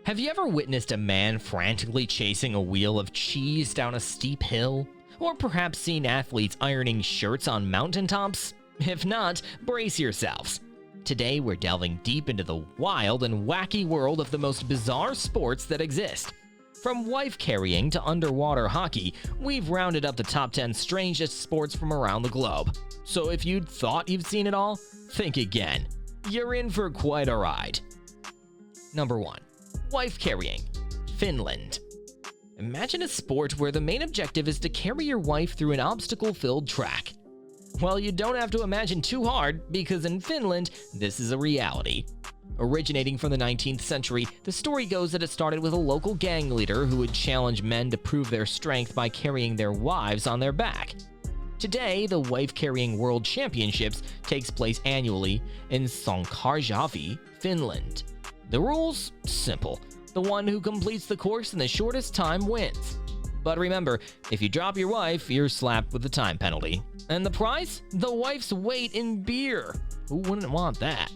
Have you ever witnessed a man frantically chasing a wheel of cheese down a steep hill? Or perhaps seen athletes ironing shirts on mountaintops? If not, brace yourselves. Today we're delving deep into the wild and wacky world of the most bizarre sports that exist. From wife carrying to underwater hockey, we've rounded up the top 10 strangest sports from around the globe. So if you'd thought you've seen it all, think again. You're in for quite a ride. Number 1. Wife carrying. Finland. Imagine a sport where the main objective is to carry your wife through an obstacle-filled track. Well, you don't have to imagine too hard, because in Finland, this is a reality. Originating from the 19th century, the story goes that it started with a local gang leader who would challenge men to prove their strength by carrying their wives on their back. Today, the wife-carrying World Championships takes place annually in Sonkarjärvi, Finland. The rules? Simple. The one who completes the course in the shortest time wins. But remember, if you drop your wife, you're slapped with the time penalty. And the prize? The wife's weight in beer. Who wouldn't want that?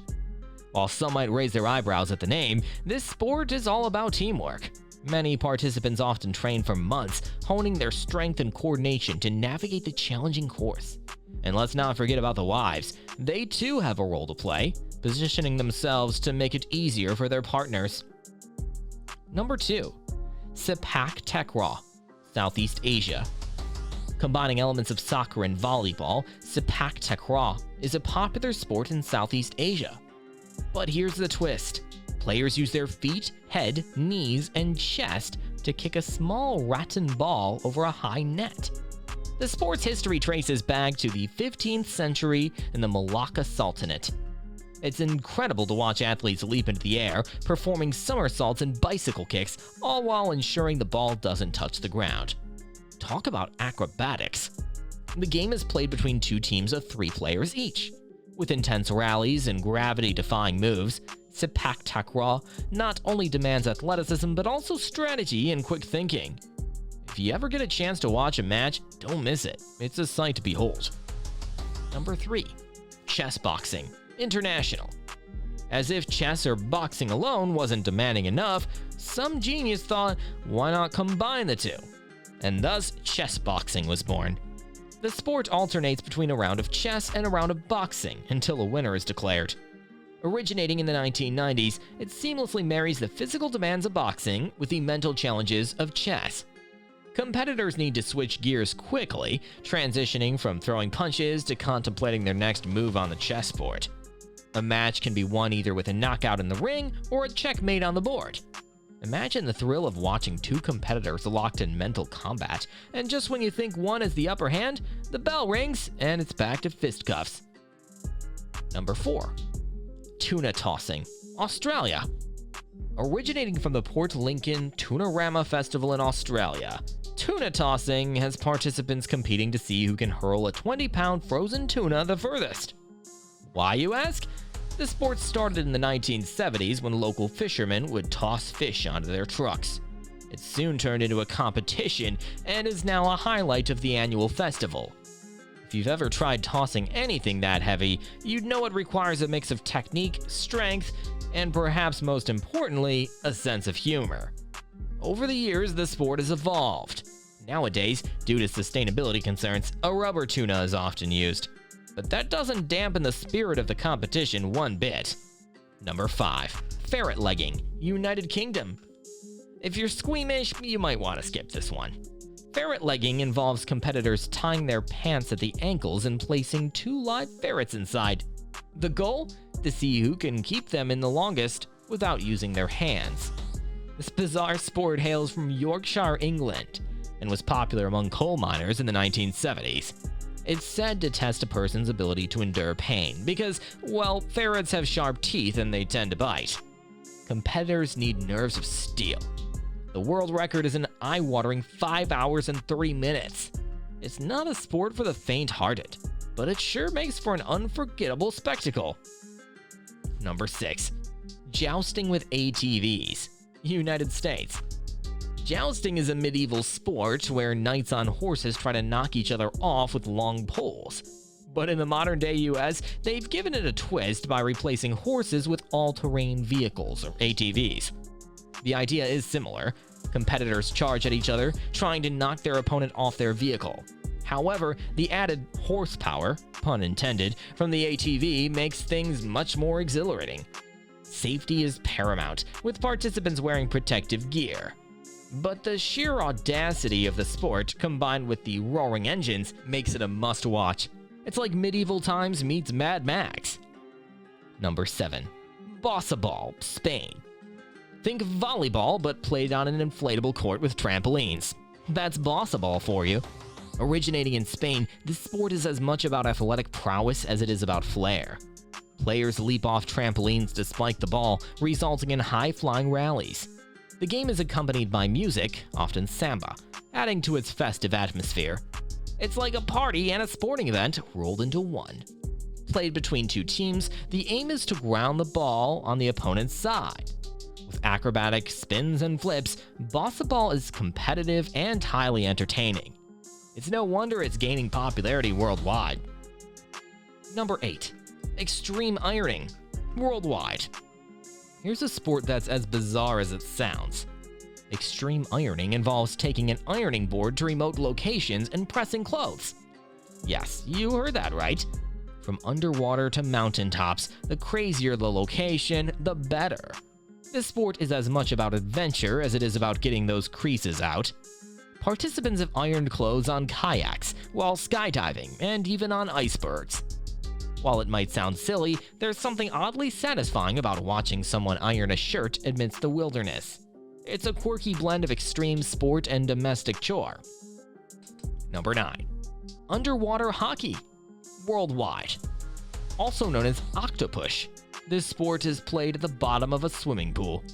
While some might raise their eyebrows at the name, this sport is all about teamwork. Many participants often train for months, honing their strength and coordination to navigate the challenging course. And let's not forget about the wives. They too have a role to play, positioning themselves to make it easier for their partners. Number 2. Sepak takraw, Southeast Asia. Combining elements of soccer and volleyball, Sepak takraw is a popular sport in Southeast Asia. But here's the twist. Players use their feet, head, knees, and chest to kick a small rattan ball over a high net. The sport's history traces back to the 15th century in the Malacca Sultanate. It's incredible to watch athletes leap into the air, performing somersaults and bicycle kicks, all while ensuring the ball doesn't touch the ground. Talk about acrobatics. The game is played between two teams of 3 players each. With intense rallies and gravity-defying moves, Sepak takraw not only demands athleticism but also strategy and quick thinking. If you ever get a chance to watch a match, don't miss it. It's a sight to behold. Number 3. Chess boxing. International. As if chess or boxing alone wasn't demanding enough, some genius thought, why not combine the two? And thus, chess boxing was born. The sport alternates between a round of chess and a round of boxing until a winner is declared. Originating in the 1990s, it seamlessly marries the physical demands of boxing with the mental challenges of chess. Competitors need to switch gears quickly, transitioning from throwing punches to contemplating their next move on the chessboard. A match can be won either with a knockout in the ring or a checkmate on the board. Imagine the thrill of watching 2 competitors locked in mental combat, and just when you think one has the upper hand, the bell rings and it's back to fisticuffs. Number 4. Tuna tossing, Australia. Originating from the Port Lincoln Tunarama Festival in Australia, tuna tossing has participants competing to see who can hurl a 20-pound frozen tuna the furthest. Why, you ask? The sport started in the 1970s when local fishermen would toss fish onto their trucks. It soon turned into a competition and is now a highlight of the annual festival. If you've ever tried tossing anything that heavy, you'd know it requires a mix of technique, strength, and perhaps most importantly, a sense of humor. Over the years, the sport has evolved. Nowadays, due to sustainability concerns, a rubber tuna is often used. But that doesn't dampen the spirit of the competition one bit. Number 5. Ferret legging, United Kingdom. If you're squeamish, you might want to skip this one. Ferret legging involves competitors tying their pants at the ankles and placing 2 live ferrets inside. The goal? To see who can keep them in the longest without using their hands. This bizarre sport hails from Yorkshire, England, and was popular among coal miners in the 1970s. It's said to test a person's ability to endure pain because, well, ferrets have sharp teeth and they tend to bite. Competitors need nerves of steel. The world record is an eye-watering 5 hours and 3 minutes. It's not a sport for the faint-hearted, but it sure makes for an unforgettable spectacle. Number 6. Jousting with ATVs, United States. Jousting is a medieval sport where knights on horses try to knock each other off with long poles. But in the modern-day US, they've given it a twist by replacing horses with all-terrain vehicles, or ATVs. The idea is similar. Competitors charge at each other, trying to knock their opponent off their vehicle. However, the added horsepower, pun intended, from the ATV makes things much more exhilarating. Safety is paramount, with participants wearing protective gear. But the sheer audacity of the sport, combined with the roaring engines, makes it a must-watch. It's like medieval times meets Mad Max. Number 7. Bossa Ball, Spain. Think volleyball, but played on an inflatable court with trampolines. That's Bossa Ball for you. Originating in Spain, this sport is as much about athletic prowess as it is about flair. Players leap off trampolines to spike the ball, resulting in high-flying rallies. The game is accompanied by music, often samba, adding to its festive atmosphere. It's like a party and a sporting event rolled into one. Played between two teams, the aim is to ground the ball on the opponent's side. With acrobatic spins and flips, Bossa Ball is competitive and highly entertaining. It's no wonder it's gaining popularity worldwide. Number 8. Extreme ironing, worldwide. Here's a sport that's as bizarre as it sounds. Extreme ironing involves taking an ironing board to remote locations and pressing clothes. Yes, you heard that right. From underwater to mountaintops, the crazier the location, the better. This sport is as much about adventure as it is about getting those creases out. Participants have ironed clothes on kayaks, while skydiving, and even on icebergs. While it might sound silly, there's something oddly satisfying about watching someone iron a shirt amidst the wilderness. It's a quirky blend of extreme sport and domestic chore. Number 9. Underwater hockey, worldwide. Also known as octopush, this sport is played at the bottom of a swimming pool.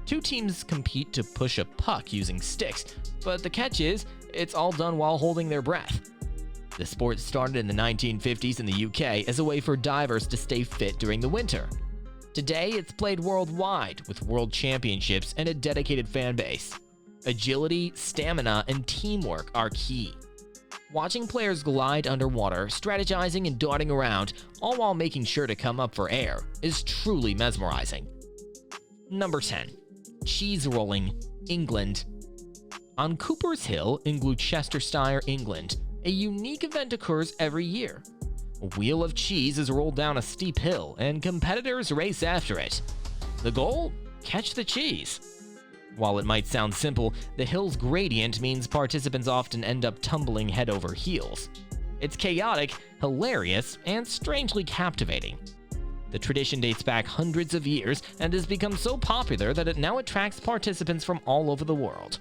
Two teams compete to push a puck using sticks, but the catch is, it's all done while holding their breath. The sport started in the 1950s in the UK as a way for divers to stay fit during the winter. Today, it's played worldwide with world championships and a dedicated fan base. Agility, stamina, and teamwork are key. Watching players glide underwater, strategizing and darting around, all while making sure to come up for air, is truly mesmerizing. Number 10. Cheese rolling, England. On Cooper's Hill in Gloucestershire, England, a unique event occurs every year. A wheel of cheese is rolled down a steep hill, and competitors race after it. The goal? Catch the cheese. While it might sound simple, the hill's gradient means participants often end up tumbling head over heels. It's chaotic, hilarious, and strangely captivating. The tradition dates back hundreds of years and has become so popular that it now attracts participants from all over the world.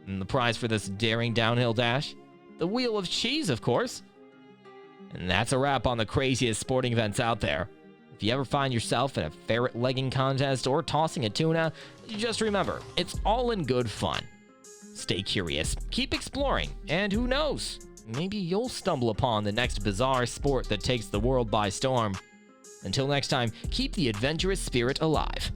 And the prize for this daring downhill dash? The wheel of cheese, of course. And that's a wrap on the craziest sporting events out there. If you ever find yourself in a ferret legging contest or tossing a tuna, just remember, it's all in good fun. Stay curious, keep exploring, and who knows, maybe you'll stumble upon the next bizarre sport that takes the world by storm. Until next time, keep the adventurous spirit alive.